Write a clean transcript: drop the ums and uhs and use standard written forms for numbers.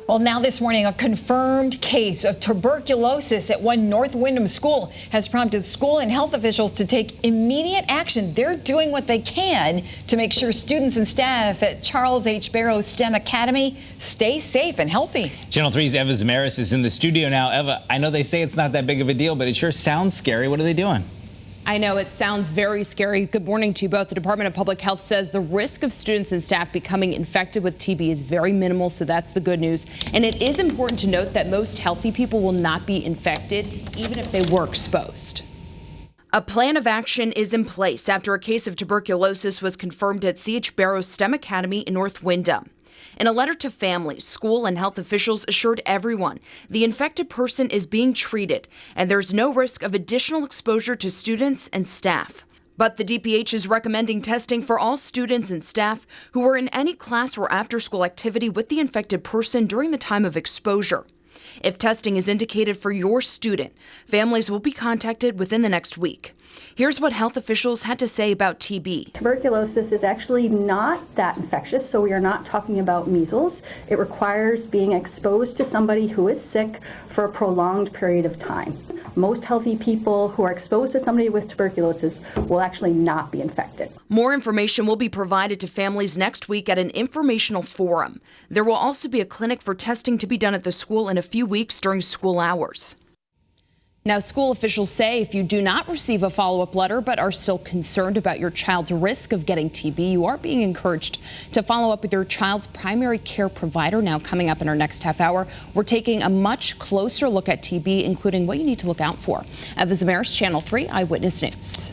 Well, now this morning, a confirmed case of tuberculosis at one North Windham school has prompted school and health officials to take immediate action. They're doing what they can to make sure students and staff at Charles H. Barrow STEM Academy stay safe and healthy. Channel 3's Eva Zamaris is in the studio now. Eva, I know they say it's not that big of a deal, but it sure sounds scary. What are they doing? I know it sounds very scary. Good morning to you both. The Department of Public Health says the risk of students and staff becoming infected with TB is very minimal, so that's the good news. And it is important to note that most healthy people will not be infected, even if they were exposed. A plan of action is in place after a case of tuberculosis was confirmed at C.H. Barrow STEM Academy in North Windham. In a letter to families, school and health officials assured everyone the infected person is being treated and there's no risk of additional exposure to students and staff. But the DPH is recommending testing for all students and staff who were in any class or after-school activity with the infected person during the time of exposure. If testing is indicated for your student, families will be contacted within the next week. Here's what health officials had to say about TB. Tuberculosis is actually not that infectious, so we are not talking about measles. It requires being exposed to somebody who is sick for a prolonged period of time. Most healthy people who are exposed to somebody with tuberculosis will actually not be infected. More information will be provided to families next week at an informational forum. There will also be a clinic for testing to be done at the school in a few weeks during school hours. Now, school officials say if you do not receive a follow-up letter but are still concerned about your child's risk of getting TB, you are being encouraged to follow up with your child's primary care provider. Now, coming up in our next half hour, we're taking a much closer look at TB, including what you need to look out for. Eva Zamaris, Channel 3 Eyewitness News.